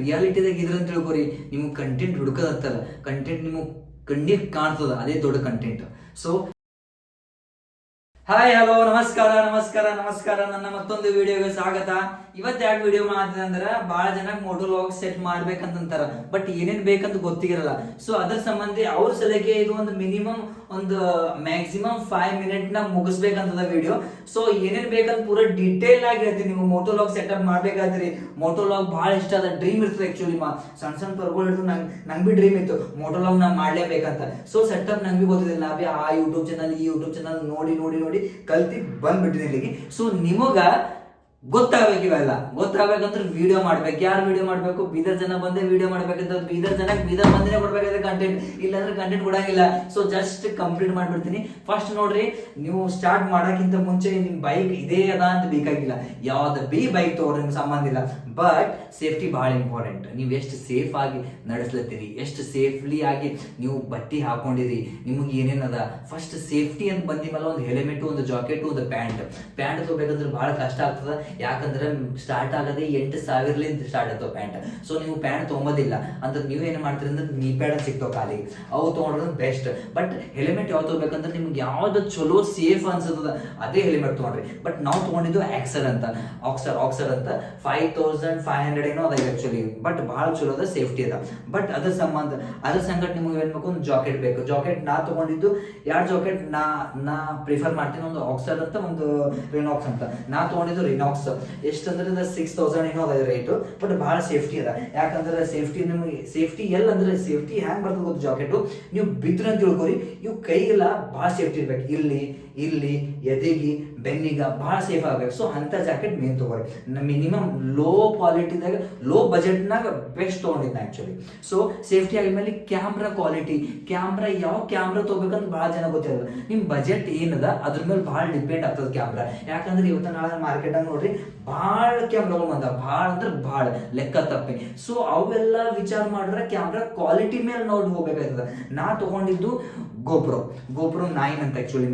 ರಿಯಾಲಿಟಿದಾಗ ಇದ್ರ ಅಂತ ತಿಳ್ಕೊರಿ. ನಿಮ್ಗೆ ಕಂಟೆಂಟ್ ಹುಡುಕೋದತ್ತಲ್ಲ, ಕಂಟೆಂಟ್ ನಿಮಗೆ ಕಣ್ಣಿಗೆ ಕಾಣ್ತದ, ಅದೇ ದೊಡ್ಡ ಕಂಟೆಂಟ್. ಸೊ ಹಾಯ್, ಹಲೋ, ನಮಸ್ಕಾರ ನಮಸ್ಕಾರ ನಮಸ್ಕಾರ. ನನ್ನ ಮತ್ತೊಂದು ವಿಡಿಯೋಗೆ ಸ್ವಾಗತ. ಇವತ್ತು ಯಾಕೆ ವಿಡಿಯೋ ಮಾಡ್ತೀನಿ ಅಂದ್ರೆ, ಬಹಳ ಜನ ಮೋಟೋ ವ್ಲಾಗ್ ಸೆಟ್ ಮಾಡ್ಬೇಕಂತಾರ, ಬಟ್ ಏನೇನ್ ಬೇಕಂತ ಗೊತ್ತಿರಲ್ಲ. ಸೊ ಅದ್ರ ಸಂಬಂಧಿ ಅವ್ರ ಸಲಕ್ಕೆ ಇದು ಒಂದು ಮಿನಿಮಮ್ ಒಂದು ಮ್ಯಾಕ್ಸಿಮಮ್ 5 ಮಿನಿಟ್ ನ ಮುಗಿಸ್ಬೇಕಂತದ ವಿಡಿಯೋ. ಸೊ ಏನೇನ್ ಬೇಕಂತ ಪೂರ ಡೀಟೇಲ್ ಆಗಿ ಹೇಳ್ತೀನಿ. ನೀವು ಮೋಟೋ ವ್ಲಾಗ್ ಸೆಟಪ್ ಮಾಡ್ಬೇಕಾದ್ರಿ, ಮೋಟೋ ವ್ಲಾಗ್ ಬಹಳ ಇಷ್ಟ ಅದ, ಡ್ರೀಮ್ ಇರ್ತದೆ ಆಕ್ಚುಲಿ. ಸಣ್ಣ ಸಣ್ಣ ಪರ್ಗಳು ಹಿಡಿದು ನಂಗೆ ಬಿ ಡ್ರೀಮ್ ಇತ್ತು ಮೋಟೋ ವ್ಲಾಗ್ ನಾ ಮಾಡ್ಲೇಬೇಕಂತ. ಸೊ ಸೆಟಪ್ ನಂಗೆ ಬಿ ಗೊತ್ತಿಲ್ಲ, ನಾ ಬಿ ಆ ಯೂಟ್ಯೂಬ್ ಚಾನಲ್ ಈ ಯೂಟ್ಯೂಬ್ ಚಾನಲ್ ನೋಡಿ ನೋಡಿ ನೋಡಿ ಕಲ್ತಿ ಬಂದ್ಬಿಟ್ಟಿದ್ದೀನಿ ಇಲ್ಲಿಗೆ. ಸೊ ನಿಮಗ ಗೊತ್ತಾಗ್ಬೇಕು, ಇವೆಲ್ಲ ಗೊತ್ತಾಗ್ಬೇಕಂದ್ರೆ ವಿಡಿಯೋ ಮಾಡ್ಬೇಕು. ಯಾರು ವಿಡಿಯೋ ಮಾಡ್ಬೇಕು? ಬೀದರ್ ಜನ ಬಂದೇ ವಿಡಿಯೋ ಮಾಡ್ಬೇಕಂತ, ಬೀದರ್ ಜನಕ್ಕೆ ಬೀದರ್ ಬಂದೇ ಕೊಡ್ಬೇಕಾದ್ರೆ ಕಂಟೆಂಟ್, ಇಲ್ಲಾಂದ್ರೆ ಕಂಟೆಂಟ್ ಕೊಡಂಗಿಲ್ಲ. ಸೊ ಜಸ್ಟ್ ಕಂಪ್ಲೀಟ್ ಮಾಡ್ಬಿಡ್ತೀನಿ. ಫಸ್ಟ್ ನೋಡ್ರಿ, ನೀವು ಸ್ಟಾರ್ಟ್ ಮಾಡೋಕ್ಕಿಂತ ಮುಂಚೆ ನಿಮ್ ಬೈಕ್ ಇದೇ ಅದ ಅಂತ ಬೇಕಾಗಿಲ್ಲ, ಯಾವ್ದು ಬಿ ಬೈಕ್ ತಗೋರಿ, ನಿಮ್ಗೆ ಸಂಬಂಧ ಇಲ್ಲ. ಬಟ್ ಸೇಫ್ಟಿ ಬಹಳ ಇಂಪಾರ್ಟೆಂಟ್. ನೀವು ಎಷ್ಟು ಸೇಫ್ ಆಗಿ ನಡೆಸ್ಲತ್ತೀರಿ, ಎಷ್ಟು ಸೇಫ್ಲಿ ಆಗಿ ನೀವು ಬಟ್ಟೆ ಹಾಕೊಂಡಿರಿ, ನಿಮಗೆ ಏನೇನದ. ಫಸ್ಟ್ ಸೇಫ್ಟಿ ಅಂತ ಬಂದ ಮೇಲೆ ಒಂದು ಹೆಲ್ಮೆಟ್, ಒಂದು ಜಾಕೆಟ್, ಒಂದು ಪ್ಯಾಂಟ್ ತಗೋಬೇಕಂದ್ರೆ ಬಹಳ ಕಷ್ಟ ಆಗ್ತದ. ಯಾಕಂದ್ರೆ ಸ್ಟಾರ್ಟ್ ಆಗದೆ 8,000 ಸ್ಟಾರ್ಟ್ ಆಗ್ತಾವ ಪ್ಯಾಂಟ್. ಸೊ ನೀವು ಪ್ಯಾಂಟ್ ತೊಗೊಂಬೋದಿಲ್ಲ ಅಂತ ನೀವು ಏನ್ ಮಾಡ್ತೀರಿ ಅಂದ್ರೆ, ನೀ ಪ್ಯಾಡ್ ಸಿಗ್ತಾವ ಕಾಲಿಗೆ, ಅವು ತೊಗೊಂಡ್ರೆ ಬೆಸ್ಟ್. ಬಟ್ ಹೆಲ್ಮೆಟ್ ಯಾವ್ದು ತಗೋಬೇಕಂದ್ರೆ, ನಿಮ್ಗೆ ಯಾವ್ದು ಚಲೋ ಸೇಫ್ ಅನ್ಸದ ಅದೇ ಹೆಲ್ಮೆಟ್ ತೊಗೊಂಡ್ರಿ. ಬಟ್ ನಾವು ತೊಗೊಂಡಿದ್ದು ಆಕ್ಸರ್ ಅಂತ 5,500 ಏನೋ ಅದ ಆಕ್ಚುಲಿ. ಬಟ್ ಬಹಳ ಚಲೋ ಅದ, ಸೇಫ್ಟಿ ಅದ. ಬಟ್ ಅದ್ರ ಸಂಗಟ ನಿಮ್ಗೆ ಏನ್ ಬೇಕು, ಒಂದು ಜಾಕೆಟ್ ಬೇಕು. ಜಾಕೆಟ್ ನಾ ತಗೊಂಡಿದ್ದು 2 ಜಾಕೆಟ್ ನಾ ಪ್ರಿಫರ್ ಮಾಡ್ತೀನಿ. ಒಂದು ಆಕ್ಸರ್ ಅಂತ, ಒಂದು ರಿನಾಕ್ಸ್ ಅಂತ. ನಾ ತಗೊಂಡಿದ್ದು ರಿನಾಕ್ಸ್. ಎಷ್ಟಂದ್ರೆ 6,000 ಏನೋ ಅದ ರೇಟ್. ಬಟ್ ಬಹಳ ಸೇಫ್ಟಿ ಅದ. ಯಾಕಂದ್ರೆ ಸೇಫ್ಟಿ ನಿಮಗೆ ಸೇಫ್ಟಿ ಎಲ್ಲಂದ್ರೆ, ಸೇಫ್ಟಿ ಹ್ಯಾಂಗ್ ಬರ್ತದೆ ಗೊತ್ತು ಜಾಕೆಟು, ನೀವು ಬಿದ್ರೆ ಅಂತ ತಿಳ್ಕೊರಿ. ಇವು ಕೈಗೆಲ್ಲ ಬಹಳ ಸೇಫ್ಟಿ ಇರ್ಬೇಕು. ಇಲ್ಲಿ ಎದೆಗಿ ಬೆನ್ನಿಗ ಬಹಳ ಸೇಫ್ ಆಗ್ಬೇಕು. ಸೊ ಅಂತ ಜಾಕೆಟ್ ಮೇನ್ ತಗೋರಿ. ಮಿನಿಮಮ್ ಲೋ ಕ್ವಾಲಿಟಿದಾಗ, ಲೋ ಬಜೆಟ್ನಾಗ ಬೆಸ್ಟ್ ತಗೊಂಡಿದ್ನ ಆಕ್ಚುಲಿ. ಸೊ ಸೇಫ್ಟಿ ಆಗಿದ್ಮೇಲೆ ಕ್ಯಾಮ್ರಾ ಕ್ವಾಲಿಟಿ, ಯಾವ ಕ್ಯಾಮ್ರಾ ತಗೋಬೇಕಂತ ಬಹಳ ಜನ ಗೊತ್ತಿರಲ್ಲ. ನಿಮ್ ಬಜೆಟ್ ಏನದ ಅದ್ರ ಮೇಲೆ ಬಹಳ ಡಿಪೆಂಡ್ ಆಗ್ತದೆ ಕ್ಯಾಮ್ರಾ. ಯಾಕಂದ್ರೆ ಇವತ್ತ ನಾಳೆ ಮಾರ್ಕೆಟ್ ಆಗಿ ನೋಡ್ರಿ ಬಹಳ ಕ್ಯಾಮ್ರಾಗಳು ಬಂದ, ಬಹಳ ಅಂದ್ರೆ ಬಹಳ ಲೆಕ್ಕ ತಪ್ಪಿ. ಸೊ ಅವೆಲ್ಲ ವಿಚಾರ ಮಾಡಿದ್ರೆ ಕ್ಯಾಮ್ರಾ ಕ್ವಾಲಿಟಿ ಮೇಲೆ ನೋಡಿ ಹೋಗ್ಬೇಕಾಗ್ತದ. ನಾ ತಗೊಂಡಿದ್ದು ಗೋಪ್ರೋ 9 ಅಂತ ಆಕ್ಚುಲಿ.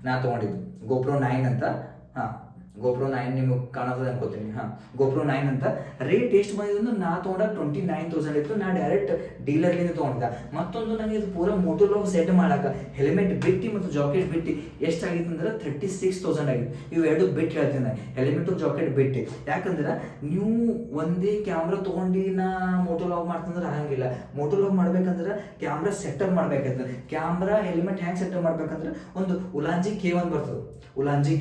ನಾ ತಗೊಂಡಿದ್ದು ಗೋಪ್ರೋ 9 ಅಂತ. ಗೋಪ್ರೋ 9 ನಿಮಗೆ ಕಾಣೋದು ಅನ್ಕೋತೀನಿ. ಗೋಪ್ರೋ 9 ಅಂತ. ರೇಟ್ ಎಷ್ಟು ಬಂದಿದೆ ಅಂದ್ರೆ, ನಾ ತೊಗೊಂಡಾಗ 29,000 ಇತ್ತು. ನಾ ಡೈರೆಕ್ಟ್ ಡೀಲರ್ಲಿಂದ ತೊಗೊಂಡಿದ್ದ. ಮತ್ತೊಂದು ನನಗೆ ಇದು ಪೂರ ಮೋಟೋ ವ್ಲಾಗ್ ಸೆಟ್ ಮಾಡಾಕ ಹೆಲ್ಮೆಟ್ ಬಿಟ್ಟು ಮತ್ತು ಜಾಕೆಟ್ ಬಿಟ್ಟು ಎಷ್ಟಾಗಿತ್ತು ಅಂದ್ರೆ 36,000 ಆಗಿತ್ತು. ಇವೆರಡು ಬಿಟ್ಟು ಹೇಳ್ತೀನಿ ನಾನು, ಹೆಲ್ಮೆಟ್ ಜಾಕೆಟ್ ಬಿಟ್ಟು. ಯಾಕಂದ್ರೆ ನೀವು ಒಂದೇ ಕ್ಯಾಮ್ರಾ ತೊಗೊಂಡು ನಾ ಮೋಟೋ ವ್ಲಾಗ್ ಮಾಡ್ತಂದ್ರೆ ಆಗಂಗಿಲ್ಲ. ಮೋಟೋ ವ್ಲಾಗ್ ಮಾಡ್ಬೇಕಂದ್ರೆ ಕ್ಯಾಮ್ರಾ ಸೆಟಪ್ ಮಾಡ್ಬೇಕಾಗ್ತದೆ. ಕ್ಯಾಮ್ರಾ ಹೆಲ್ಮೆಟ್ ಹ್ಯಾಂಗ್ ಸೆಟಪ್ ಮಾಡ್ಬೇಕಂದ್ರೆ, ಒಂದು ಉಲಾಂಜಿ ಕೇವ್ ಬರ್ತದೆ. ಉಲಾಂಜಿ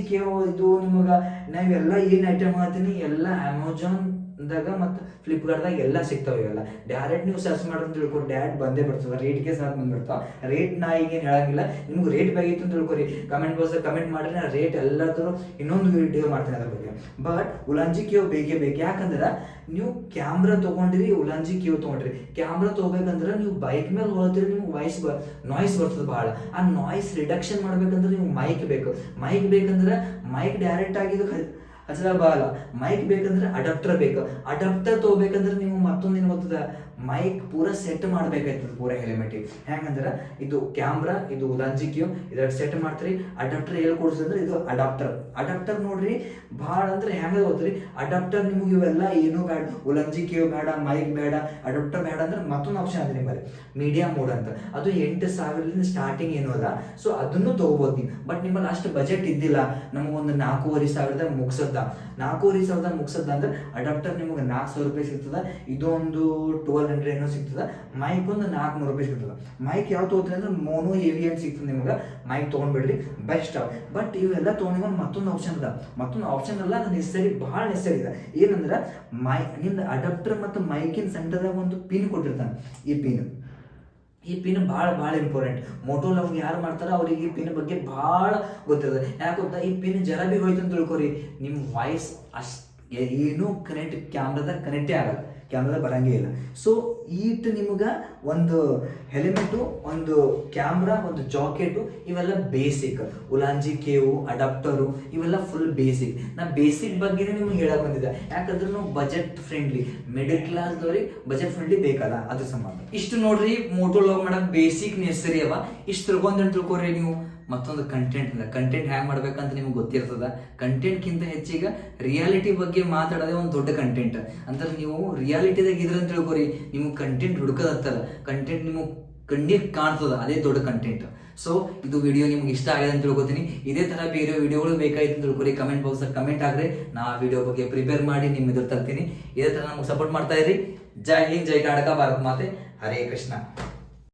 ಕೇವ್ ಇದು ನಿಮಗೆ ನಾವೆಲ್ಲ ಏನು ಐಟಮ್ ಮಾಡ್ತೀನಿ ಎಲ್ಲ ಅಮೆಝಾನ್ದಾಗ ಮತ್ತು ಫ್ಲಿಪ್ಕಾರ್ಟ್ದಾಗ ಎಲ್ಲ ಸಿಗ್ತಾವೆ. ಇವೆಲ್ಲ ಡೈರೆಕ್ಟ್ ನೀವು ಸರ್ಚ್ ಮಾಡೋದು ತಿಳ್ಕೊರಿ, ಡೈರೆಕ್ಟ್ ಬಂದೇ ಬರ್ತದೆ. ರೇಟ್ಗೆ ಸಾಕು ಬಂದ್ಬಿಡ್ತಾವ. ರೇಟ್ ನಾ ಈಗೇನು ಹೇಳಂಗಿಲ್ಲ. ನಿಮ್ಗೆ ರೇಟ್ ಬೇಕಿತ್ತು ಅಂತ ತಿಳ್ಕೊರಿ, ಕಮೆಂಟ್ ಬಾಕ್ಸ್ ಕಮೆಂಟ್ ಮಾಡಿರಿ. ನಾ ರೇಟ್ ಎಲ್ಲಾದ್ರೂ ಇನ್ನೊಂದು ವಿಡಿಯೋ ಮಾಡ್ತೀನಿ ಅದ್ರ ಬಗ್ಗೆ. ಬಟ್ ಉಲಾಂಜಿ ಕೇವ್ ಬೇಕೇ ಬೇಕು. ಯಾಕಂದ್ರೆ ನೀವು ಕ್ಯಾಮ್ರಾ ತೊಗೊಂಡಿರಿ, ಉಲಾಂಜಿ ಕೇವ್ ತೊಗೊಂಡ್ರಿ. ಕ್ಯಾಮ್ರಾ ತೊಗೋಬೇಕಂದ್ರೆ ನೀವು ಬೈಕ್ ಮೇಲೆ ಹೋಗ್ತೀರಿ, ನಿಮ್ಗೆ ನಾಯ್ಸ್ ಬರ್ತದೆ ಭಾಳ. ಆ ನಾಯ್ಸ್ ರಿಡಕ್ಷನ್ ಮಾಡ್ಬೇಕಂದ್ರೆ ನೀವು ಮೈಕ್ ಬೇಕಂದ್ರೆ ಮೈಕ್ ಡೈರೆಕ್ಟ್ ಆಗಿದ್ದು ಹಚ್ಚಲ ಬರಲ್ಲ. ಮೈಕ್ ಬೇಕಂದ್ರೆ ಅಡಾಪ್ಟರ್ ಬೇಕು. ಅಡಾಪ್ಟರ್ ತೊಗೋಬೇಕಂದ್ರೆ ನೀವು ಮತ್ತೊಂದು ಏನು ಗೊತ್ತದ, ಮೈಕ್ ಪೂರ ಸೆಟ್ ಮಾಡ್ಬೇಕಾಯ್ತದೆ ಪೂರ ಹೆಲ್ಮೆಟಿಗೆ. ಹೆಂಗಂದ್ರೆ ಇದು ಕ್ಯಾಮ್ರಾ, ಇದು ಉಲಾಂಜಿ ಕ್ಯೂ, ಇದ್ರಾಗ ಸೆಟ್ ಮಾಡ್ತೀರಿ. ಅಡಾಪ್ಟರ್ ಎಲ್ಲಿ ಕೊಡಿಸಿದ್ರೆ ಇದು ಅಡಾಪ್ಟರ್ ನೋಡ್ರಿ ಭಾಳ ಅಂದ್ರೆ ಹೆಂಗ ಗೊತ್ತ್ರಿ. ಅಡಾಪ್ಟರ್ ನಿಮ್ಗೆ ಇವೆಲ್ಲ ಏನೂ ಬೇಡ, ಉಲಾಂಜಿ ಕ್ಯೂ ಬೇಡ, ಮೈಕ್ ಬೇಡ, ಅಡಾಪ್ಟರ್ ಬೇಡ ಅಂದ್ರೆ ಮತ್ತೊಂದು ಆಪ್ಷನ್ ಅಂದ್ರೆ ನಿಮ್ಮಲ್ಲಿ ಮೀಡಿಯಾ ಮೋಡ್ ಅಂತ. ಅದು 8,000 ಸ್ಟಾರ್ಟಿಂಗ್ ಏನೋ ಅದ. ಸೊ ಅದನ್ನು ತಗೋಬೋದು ನೀವು. ಬಟ್ ನಿಮ್ಮಲ್ಲಿ ಅಷ್ಟು ಬಜೆಟ್ ಇದ್ದಿಲ್ಲ, ನಮಗೊಂದು 4,500 ಮುಗಿಸದ ಅಂದ್ರೆ ಅಡಾಪ್ಟರ್ ನಿಮಗೆ 4,000 ರೂಪಾಯಿ ಸಿಗ್ತದ. ಇದೊಂದು 1,200 ಏನೋ ಸಿಗ್ತದ. ಮೈಕ್ ಒಂದು 400 ರೂಪಾಯಿ ಸಿಗ್ತದ. ಮೈಕ್ ಯಾವ ತಗೋತೀರಿ ಅಂದ್ರೆ ಮೋನೋ ಹೆವಿ ಅಂತ ಸಿಗ್ತದೆ ನಿಮ್ಗೆ. ಮೈಕ್ ತೊಗೊಂಡ್ಬಿಡ್ರಿ, ಬೆಸ್ಟ್ ಅವ. ಬಟ್ ಇವೆಲ್ಲ ತೊಗೊಂಡು ಮತ್ತೊಂದು ಆಪ್ಷನ್ ಅಲ್ಲ, ಅದು ಭಾಳ ನೆಸರಿ ಇದೆ. ಏನಂದ್ರೆ ನಿಮ್ದು ಅಡಾಪ್ಟರ್ ಮತ್ತು ಮೈಕಿನ ಸೆಂಟರ್ದಾಗ ಒಂದು ಪಿನ್ ಕೊಟ್ಟಿರ್ತಾನೆ. ಈ ಪಿನ್ ಭಾಳ ಇಂಪಾರ್ಟೆಂಟ್. ಮೋಟೋ ವ್ಲಾಗ್ ಯಾರು ಮಾಡ್ತಾರ ಅವ್ರಿಗೆ ಈ ಪಿನ್ ಬಗ್ಗೆ ಭಾಳ ಗೊತ್ತಿರ್ತದೆ. ಯಾಕೆ ಗೊತ್ತಾ, ಈ ಪಿನ್ ಜರ ಬಿ ಹೋಯ್ತು ಅಂತ ತಿಳ್ಕೊರಿ, ನಿಮ್ಮ ವಾಯ್ಸ್ ಏನೂ ಕ್ಯಾಮ್ರಾದಾಗ ಕನೆಕ್ಟೇ ಆಗಲ್ಲ, ಕ್ಯಾಮ್ರಾದಾಗ ಬರಂಗೇ ಇಲ್ಲ. ಸೊ ಈಟ್ ನಿಮ್ಗೆ ಒಂದು ಹೆಲ್ಮೆಟು, ಒಂದು ಕ್ಯಾಮ್ರಾ, ಒಂದು ಜಾಕೆಟು, ಇವೆಲ್ಲ ಬೇಸಿಕ್. ಉಲಾಂಜಿ ಕೇವು, ಅಡಾಪ್ಟರು, ಇವೆಲ್ಲ ಫುಲ್ ಬೇಸಿಕ್. ನಾ ಬೇಸಿಕ್ ಬಗ್ಗೆನೇ ನಿಮ್ಗೆ ಹೇಳಕ್ ಬಂದಿದ್ದೆ. ಯಾಕಂದ್ರೆ ನಾವು ಬಜೆಟ್ ಫ್ರೆಂಡ್ಲಿ, ಮಿಡಲ್ ಕ್ಲಾಸ್ದವ್ರಿಗೆ ಬಜೆಟ್ ಫ್ರೆಂಡ್ಲಿ ಬೇಕಲ್ಲ, ಅದ್ರ ಸಂಬಂಧ ಇಷ್ಟು ನೋಡ್ರಿ. ಮೋಟೋ ವ್ಲಾಗ್ ಮಾಡಕ್ ಬೇಸಿಕ್ ನೆಸರಿ ಅವ. ಇಷ್ಟು ತಿಳ್ಕೊಂಡ್ ತಿಳ್ಕೊರಿ ನೀವು. ಮತ್ತೊಂದು ಕಂಟೆಂಟ್ ಅದ. ಕಂಟೆಂಟ್ ಹ್ಯಾಂಗ್ ಮಾಡ್ಬೇಕಂತ ನಿಮ್ಗೆ ಗೊತ್ತಿರ್ತದ. ಕಂಟೆಂಟ್ಗಿಂತ ಹೆಚ್ಚಿಗೆ ರಿಯಾಲಿಟಿ ಬಗ್ಗೆ ಮಾತಾಡೋದೇ ಒಂದು ದೊಡ್ಡ ಕಂಟೆಂಟ್. ಅಂದ್ರೆ ನೀವು ರಿಯಾಲಿಟಿದಾಗ ಇದ್ರ ಅಂತ ತಿಳ್ಕೊರಿ, ನಿಮ್ಗೆ ಕಂಟೆಂಟ್ ಹುಡುಕೋದತ್ತಲ್ಲ, ಕಂಟೆಂಟ್ ನಿಮಗೆ ಕಣ್ಣಿಗೆ ಕಾಣ್ತದ, ಅದೇ ದೊಡ್ಡ ಕಂಟೆಂಟ್. ಸೊ ಇದು ವಿಡಿಯೋ ನಿಮ್ಗೆ ಇಷ್ಟ ಆಗಿದೆ ಅಂತ ತಿಳ್ಕೊತೀನಿ. ಇದೇ ತರ ಬೇರೆ ವಿಡಿಯೋಗಳು ಬೇಕಾಯ್ತು ಅಂತ ತಿಳ್ಕೊರಿ, ಕಮೆಂಟ್ ಬಾಕ್ಸ್ ಕಮೆಂಟ್ ಆಗ್ರೆ ನಾ ಆ ವಿಡಿಯೋ ಬಗ್ಗೆ ಪ್ರಿಪೇರ್ ಮಾಡಿ ನಿಮ್ಮ ಎದುರು ತರ್ತೀನಿ. ಇದೇ ತರ ನಮ್ಗೆ ಸಪೋರ್ಟ್ ಮಾಡ್ತಾ ಇರಿ. ಜೈ ಹಿಂದ್, ಜೈ ಕರ್ನಾಟಕ, ಭಾರತ್ ಮಾತೆ, ಹರೇ ಕೃಷ್ಣ.